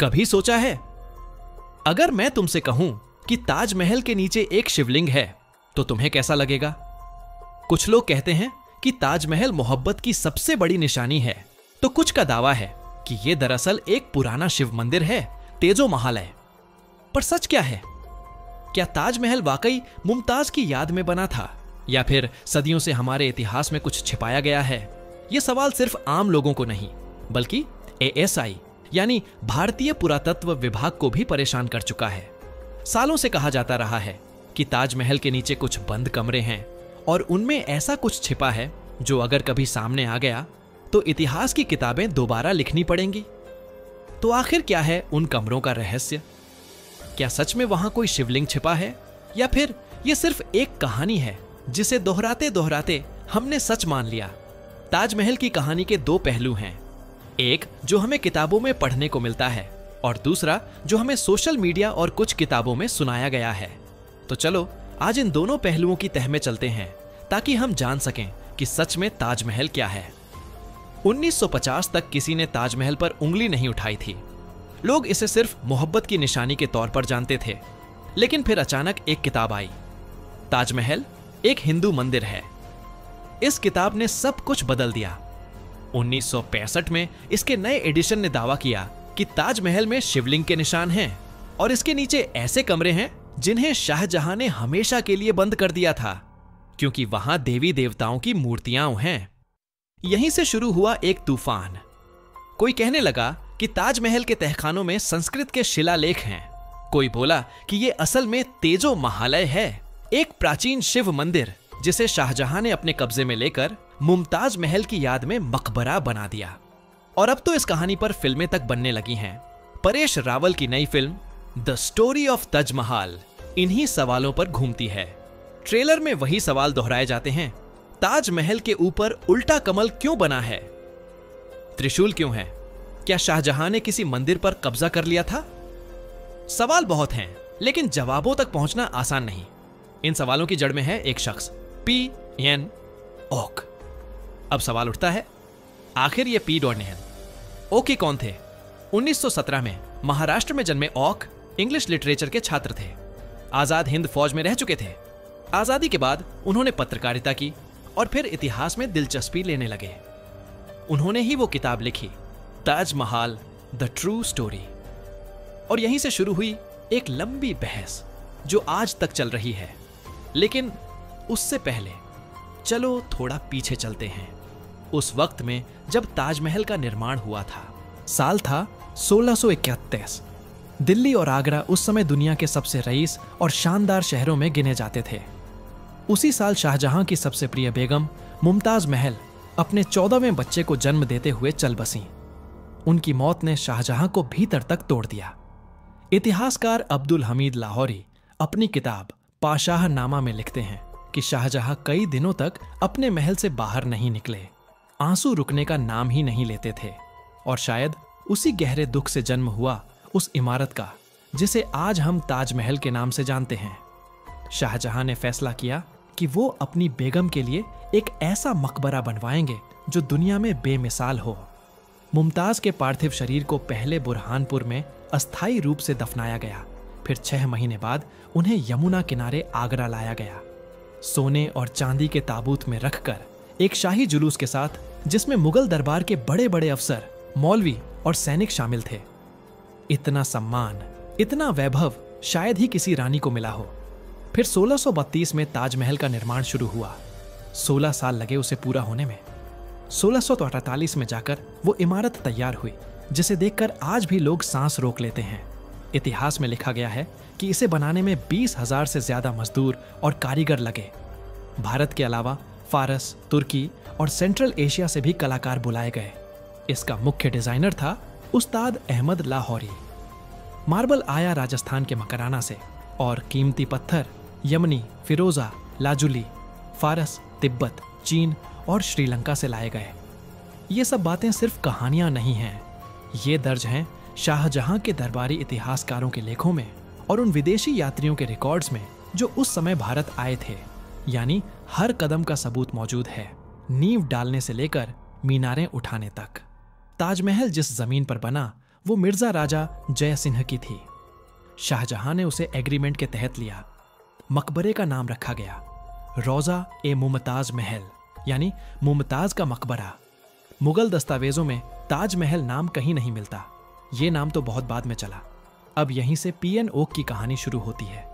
कभी सोचा है, अगर मैं तुमसे कहूं कि ताजमहल के नीचे एक शिवलिंग है तो तुम्हें कैसा लगेगा? कुछ लोग कहते हैं कि ताजमहल मोहब्बत की सबसे बड़ी निशानी है, तो कुछ का दावा है कि यह दरअसल एक पुराना शिव मंदिर है, तेजो महालय। पर सच क्या है? क्या ताजमहल वाकई मुमताज की याद में बना था, या फिर सदियों से हमारे इतिहास में कुछ छिपाया गया है? यह सवाल सिर्फ आम लोगों को नहीं, बल्कि ASI यानी भारतीय पुरातत्व विभाग को भी परेशान कर चुका है। सालों से कहा जाता रहा है कि ताजमहल के नीचे कुछ बंद कमरे हैं और उनमें ऐसा कुछ छिपा है जो अगर कभी सामने आ गया तो इतिहास की किताबें दोबारा लिखनी पड़ेंगी। तो आखिर क्या है उन कमरों का रहस्य? क्या सच में वहां कोई शिवलिंग छिपा है, या फिर यह सिर्फ एक कहानी है जिसे दोहराते दोहराते हमने सच मान लिया? ताजमहल की कहानी के दो पहलू हैं, एक जो हमें किताबों में पढ़ने को मिलता है और दूसरा जो हमें सोशल मीडिया और कुछ किताबों में सुनाया गया है। तो चलो आज इन दोनों पहलुओं की तह में चलते हैं ताकि हम जान सकें कि सच में ताजमहल क्या है। 1950 तक किसी ने ताजमहल पर उंगली नहीं उठाई थी। लोग इसे सिर्फ मोहब्बत की निशानी के तौर पर जानते थे। लेकिन फिर अचानक एक किताब आई, ताजमहल एक हिंदू मंदिर है। इस किताब ने सब कुछ बदल दिया। 1965 में इसके नए एडिशन ने दावा किया कि ताजमहल में शिवलिंग के निशान हैं और इसके नीचे ऐसे कमरे हैं जिन्हें शाहजहां ने हमेशा के लिए बंद कर दिया था, क्योंकि वहां देवी देवताओं की मूर्तियां हैं। यहीं से शुरू हुआ एक तूफान। कोई कहने लगा कि ताजमहल के तहखानों में संस्कृत के शिलालेख हैं। कोई बोला कि यह असल में तेजो महालय है, एक प्राचीन शिव मंदिर जिसे शाहजहां ने अपने कब्जे में लेकर मुमताज महल की याद में मकबरा बना दिया। और अब तो इस कहानी पर फिल्में तक बनने लगी हैं। परेश रावल की नई film the story of Taj Mahal इन्हीं सवालों पर घूमती है। ट्रेलर में वही सवाल दोहराए जाते हैं, ताजमहल के ऊपर उल्टा कमल क्यों बना है? त्रिशूल क्यों है? क्या शाहजहां ने किसी मंदिर पर कब्जा कर लिया था? सवाल बहुत हैं, लेकिन जवाबों तक पहुंचना आसान नहीं। इन सवालों की जड़ में है एक शख्स, P.N. ओक। अब सवाल उठता है, आखिर ये P.N. ओके कौन थे? 1917 में महाराष्ट्र में जन्मे ओक इंग्लिश लिटरेचर के छात्र थे। आजाद हिंद फौज में रह चुके थे। आजादी के बाद उन्होंने पत्रकारिता की और फिर इतिहास में दिलचस्पी लेने लगे। उन्होंने ही वो किताब लिखी, ताजमहल द ट्रू स्टोरी। और यहीं से शुरू हुई एक लंबी बहस जो आज तक चल रही है। लेकिन उससे पहले चलो थोड़ा पीछे चलते हैं, उस वक्त में जब ताजमहल का निर्माण हुआ था। साल था 1631। दिल्ली और आगरा उस समय दुनिया के सबसे रईस और शानदार शहरों में गिने जाते थे। उसी साल शाहजहां की सबसे प्रिय बेगम मुमताज महल अपने 14वें बच्चे को जन्म देते हुए चल बसीं। उनकी मौत ने शाहजहां को भीतर तक तोड़ दिया। इतिहासकार अब्दुल हमीद लाहौरी अपनी किताब पाशाहनामा में लिखते हैं कि शाहजहां कई दिनों तक अपने महल से बाहर नहीं निकले, आंसू रुकने का नाम ही नहीं लेते थे। और शायद उसी गहरे दुख से जन्म हुआ उस इमारत का जिसे आज हम ताजमहल के नाम से जानते हैं। शाहजहां ने फैसला किया कि वो अपनी बेगम के लिए एक ऐसा मकबरा बनवाएंगे जो दुनिया में बेमिसाल हो। मुमताज के पार्थिव शरीर को पहले बुरहानपुर में अस्थायी रूप से दफनाया गया, फिर 6 महीने बाद उन्हें यमुना किनारे आगरा लाया गया, सोने और चांदी के ताबूत में रखकर एक शाही जुलूस के साथ, जिसमें मुगल दरबार के बड़े बड़े अफसर, मौलवी और सैनिक शामिल थे। इतना सम्मान, इतना वैभव शायद ही किसी रानी को मिला हो। फिर 1632 में ताजमहल का निर्माण शुरू हुआ। 16 साल लगे उसे पूरा होने में। 1648 में जाकर वो इमारत तैयार हुई, जिसे देखकर आज भी लोग सांस रोक लेते हैं। इतिहास में लिखा गया है कि इसे बनाने में 20,000 से ज्यादा मजदूर और कारीगर लगे। भारत के अलावा फारस, तुर्की और सेंट्रल एशिया से भी कलाकार बुलाए गए। इसका मुख्य डिजाइनर था उस्ताद अहमद लाहौरी। मार्बल आया राजस्थान के मकराना से और कीमती पत्थर यमनी, फिरोजा, लाजुली, फारस, तिब्बत, चीन और श्रीलंका से लाए गए। ये सब बातें सिर्फ कहानियां नहीं हैं, ये दर्ज हैं शाहजहां के दरबारी इतिहासकारों के लेखों में और उन विदेशी यात्रियों के रिकॉर्ड्स में जो उस समय भारत आए थे। यानी हर कदम का सबूत मौजूद है, नींव डालने से लेकर मीनारें उठाने तक। ताजमहल जिस जमीन पर बना वो मिर्जा राजा जय सिंह की थी। शाहजहां ने उसे एग्रीमेंट के तहत लिया। मकबरे का नाम रखा गया रोजा ए मुमताज महल, यानी मुमताज का मकबरा। मुगल दस्तावेजों में ताजमहल नाम कहीं नहीं मिलता। ये नाम तो बहुत बाद में चला। अब यहीं से पीएन ओक की कहानी शुरू होती है।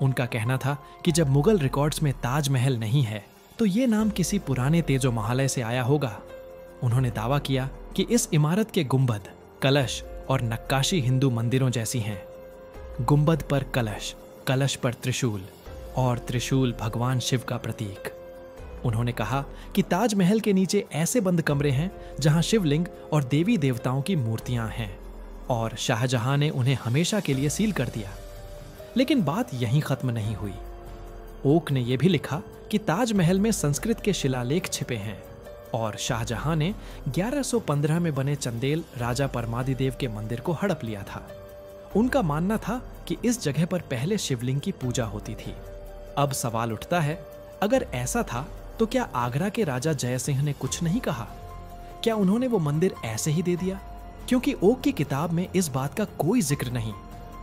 उनका कहना था कि जब मुगल रिकॉर्ड्स में ताजमहल नहीं है तो ये नाम किसी पुराने तेजो महालय से आया होगा। उन्होंने दावा किया कि इस इमारत के गुंबद, कलश और नक्काशी हिंदू मंदिरों जैसी हैं। गुंबद पर कलश, कलश पर त्रिशूल और त्रिशूल भगवान शिव का प्रतीक। उन्होंने कहा कि ताजमहल के नीचे ऐसे बंद कमरे हैं जहां शिवलिंग और देवी देवताओं की मूर्तियां हैं, और शाहजहां ने उन्हें हमेशा के लिए सील कर दिया। लेकिन बात यहीं खत्म नहीं हुई। ओक ने यह भी लिखा कि ताजमहल में संस्कृत के शिलालेख छिपे हैं, और शाहजहां ने 1115 में बने चंदेल राजा परमादिदेव के मंदिर को हड़प लिया था। उनका मानना था कि इस जगह पर पहले शिवलिंग की पूजा होती थी। अब सवाल उठता है, अगर ऐसा था तो क्या आगरा के राजा जय सिंह ने कुछ नहीं कहा? क्या उन्होंने वो मंदिर ऐसे ही दे दिया? क्योंकि ओक की किताब में इस बात का कोई जिक्र नहीं,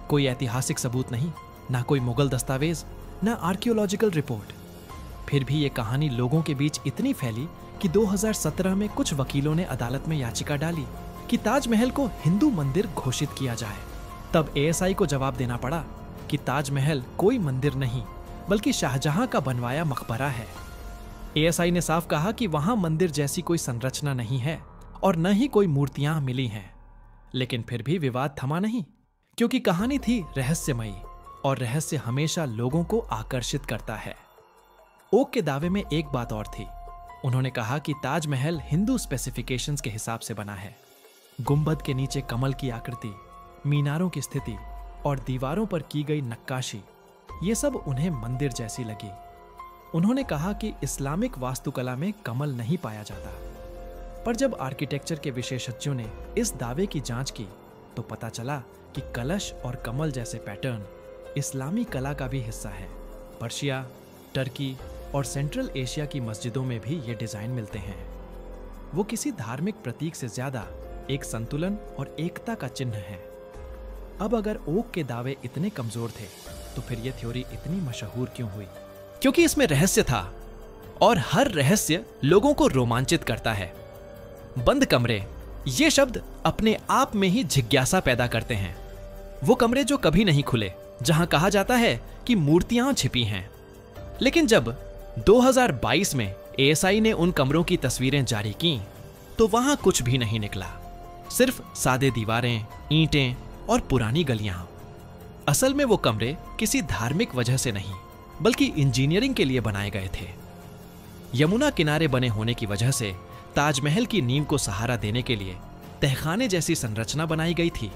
कोई ऐतिहासिक सबूत नहीं, ना कोई मुगल दस्तावेज, ना आर्कियोलॉजिकल रिपोर्ट। फिर भी ये कहानी लोगों के बीच इतनी फैली कि 2017 में कुछ वकीलों ने अदालत में याचिका डाली कि ताजमहल को हिंदू मंदिर घोषित किया जाए। तब एएसआई को जवाब देना पड़ा कि ताजमहल कोई मंदिर नहीं बल्कि शाहजहां का बनवाया मकबरा है। एएसआई ने साफ कहा कि वहां मंदिर जैसी कोई संरचना नहीं है और न ही कोई मूर्तियां मिली हैं। लेकिन फिर भी विवाद थमा नहीं, क्योंकि कहानी थी रहस्यमयी और रहस्य हमेशा लोगों को आकर्षित करता है। ओक के दावे में एक बात और थी। उन्होंने कहा कि ताजमहल हिंदू स्पेसिफिकेशंस के हिसाब से बना है। गुंबद के नीचे कमल की आकृति, मीनारों की स्थिति और दीवारों पर की गई नक्काशी, ये सब उन्हें मंदिर जैसी लगी। उन्होंने कहा कि इस्लामिक वास्तुकला में कमल नहीं पाया जाता। पर जब आर्किटेक्चर के विशेषज्ञों ने इस दावे की जांच की तो पता चला कि कलश और कमल जैसे पैटर्न इस्लामी कला का भी हिस्सा है। पर्शिया, टर्की और सेंट्रल एशिया की मस्जिदों में भी ये डिजाइन मिलते हैं। वो किसी धार्मिक प्रतीक से ज्यादा एक संतुलन और एकता का चिन्ह है। अब अगर ओक के दावे इतने कमजोर थे तो फिर यह थ्योरी इतनी मशहूर क्यों हुई? क्योंकि इसमें रहस्य था, और हर रहस्य लोगों को रोमांचित करता है। बंद कमरे, ये शब्द अपने आप में ही जिज्ञासा पैदा करते हैं। वो कमरे जो कभी नहीं खुले, जहां कहा जाता है कि मूर्तियां छिपी हैं। लेकिन जब 2022 में एएसआई ने उन कमरों की तस्वीरें जारी की तो वहां कुछ भी नहीं निकला। सिर्फ सादे दीवारें, ईंटें और पुरानी गलियां। असल में वो कमरे किसी धार्मिक वजह से नहीं बल्कि इंजीनियरिंग के लिए बनाए गए थे। यमुना किनारे बने होने की वजह से ताजमहल की नींव को सहारा देने के लिए तहखाने जैसी संरचना बनाई गई थी।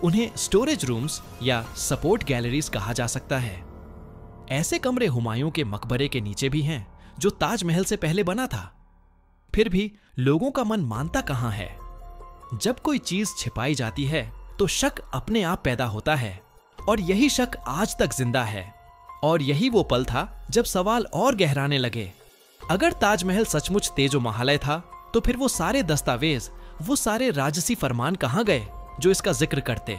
उन्हें स्टोरेज रूम्स या सपोर्ट गैलरीज कहा जा सकता है। ऐसे कमरे हुमायूं के मकबरे के नीचे भी हैं, जो ताजमहल से पहले बना था। फिर भी लोगों का मन मानता कहां है? जब कोई चीज छिपाई जाती है तो शक अपने आप पैदा होता है, और यही शक आज तक जिंदा है। और यही वो पल था जब सवाल और गहराने लगे। अगर ताजमहल सचमुच तेजो महालय था तो फिर वो सारे दस्तावेज, वो सारे राजसी फरमान कहां गए जो इसका जिक्र करते?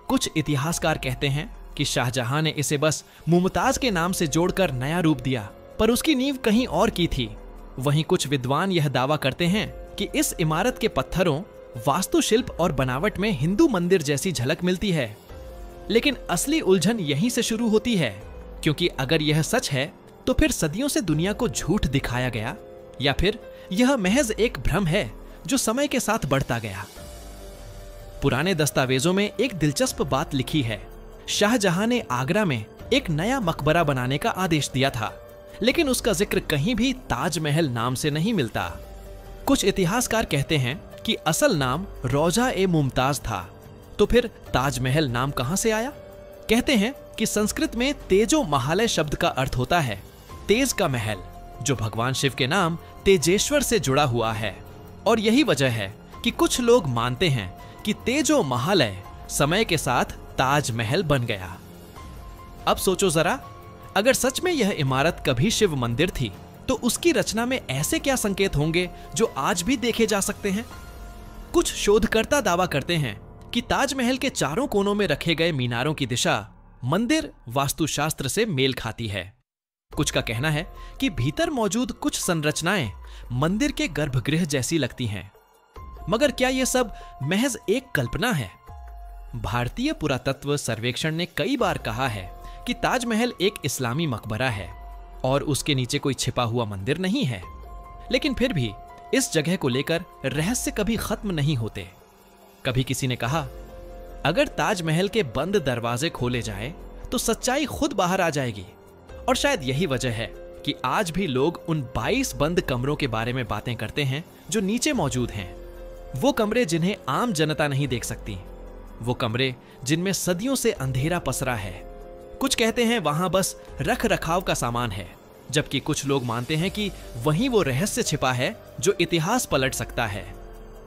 कुछ इतिहासकार कहते हैं कि शाहजहां ने इसे बस मुमताज के नाम से जोड़कर नया रूप दिया, पर उसकी नींव कहीं और की थी। वहीं कुछ विद्वान यह दावा करते हैं कि इस इमारत के पत्थरों, वास्तुशिल्प और बनावट में हिंदू मंदिर जैसी झलक मिलती है। लेकिन असली उलझन यहीं से शुरू होती है, क्योंकि अगर यह सच है तो फिर सदियों से दुनिया को झूठ दिखाया गया, या फिर यह महज एक भ्रम है जो समय के साथ बढ़ता गया। पुराने दस्तावेजों में एक दिलचस्प बात लिखी है। शाहजहां ने आगरा में एक नया मकबरा बनाने का आदेश दिया था, लेकिन उसका जिक्र कहीं भी ताजमहल नाम से नहीं मिलता। कुछ इतिहासकार कहते हैं कि असल नाम रोजा ए मुमताज था, तो फिर ताजमहल नाम कहां से आया? कहते हैं कि संस्कृत में तेजो महालय शब्द का अर्थ होता है तेज का महल, जो भगवान शिव के नाम तेजेश्वर से जुड़ा हुआ है। और यही वजह है कि कुछ लोग मानते हैं कि तेजो महालय समय के साथ ताजमहल बन गया। अब सोचो जरा, अगर सच में यह इमारत कभी शिव मंदिर थी तो उसकी रचना में ऐसे क्या संकेत होंगे जो आज भी देखे जा सकते हैं? कुछ शोधकर्ता दावा करते हैं कि ताजमहल के चारों कोनों में रखे गए मीनारों की दिशा मंदिर वास्तुशास्त्र से मेल खाती है। कुछ का कहना है कि भीतर मौजूद कुछ संरचनाएं मंदिर के गर्भगृह जैसी लगती हैं। मगर क्या यह सब महज एक कल्पना है? भारतीय पुरातत्व सर्वेक्षण ने कई बार कहा है कि ताजमहल एक इस्लामी मकबरा है और उसके नीचे कोई छिपा हुआ मंदिर नहीं है। लेकिन फिर भी इस जगह को लेकर रहस्य कभी खत्म नहीं होते। कभी किसी ने कहा, अगर ताजमहल के बंद दरवाजे खोले जाए तो सच्चाई खुद बाहर आ जाएगी। और शायद यही वजह है कि आज भी लोग उन 22 बंद कमरों के बारे में बातें करते हैं जो नीचे मौजूद हैं। वो कमरे जिन्हें आम जनता नहीं देख सकती, वो कमरे जिनमें सदियों से अंधेरा पसरा है। कुछ कहते हैं वहां बस रख रखाव का सामान है, जबकि कुछ लोग मानते हैं कि वहीं वो रहस्य छिपा है जो इतिहास पलट सकता है।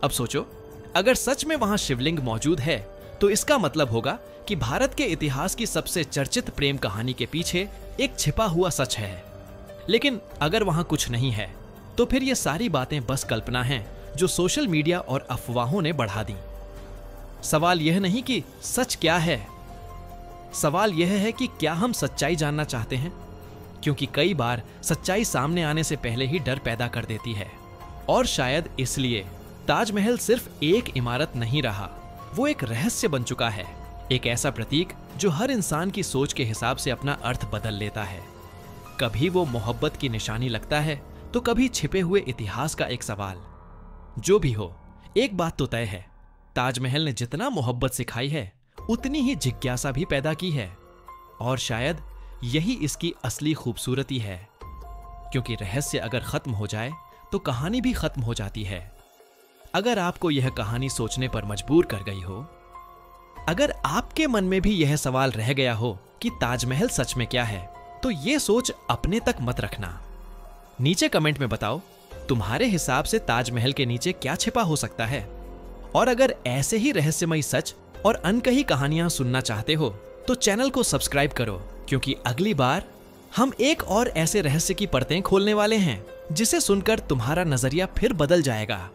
अब सोचो, अगर सच में वहां शिवलिंग मौजूद है तो इसका मतलब होगा कि भारत के इतिहास की सबसे चर्चित प्रेम कहानी के पीछे एक छिपा हुआ सच है। लेकिन अगर वहां कुछ नहीं है तो फिर ये सारी बातें बस कल्पना हैं जो सोशल मीडिया और अफवाहों ने बढ़ा दी। सवाल यह नहीं कि सच क्या है, सवाल यह है कि क्या हम सच्चाई जानना चाहते हैं? क्योंकि कई बार सच्चाई सामने आने से पहले ही डर पैदा कर देती है। और शायद इसलिए ताजमहल सिर्फ एक इमारत नहीं रहा, वो एक रहस्य बन चुका है, एक ऐसा प्रतीक जो हर इंसान की सोच के हिसाब से अपना अर्थ बदल लेता है। कभी वो मोहब्बत की निशानी लगता है तो कभी छिपे हुए इतिहास का एक सवाल। जो भी हो, एक बात तो तय है, ताजमहल ने जितना मोहब्बत सिखाई है उतनी ही जिज्ञासा भी पैदा की है। और शायद यही इसकी असली खूबसूरती है, क्योंकि रहस्य अगर खत्म हो जाए तो कहानी भी खत्म हो जाती है। अगर आपको यह कहानी सोचने पर मजबूर कर गई हो, अगर आपके मन में भी यह सवाल रह गया हो कि ताजमहल सच में क्या है, तो यह सोच अपने तक मत रखना। नीचे कमेंट में बताओ, तुम्हारे हिसाब से ताजमहल के नीचे क्या छिपा हो सकता है? और अगर ऐसे ही रहस्यमयी सच और अनकही कहानियां सुनना चाहते हो तो चैनल को सब्सक्राइब करो, क्योंकि अगली बार हम एक और ऐसे रहस्य की परतें खोलने वाले हैं जिसे सुनकर तुम्हारा नजरिया फिर बदल जाएगा।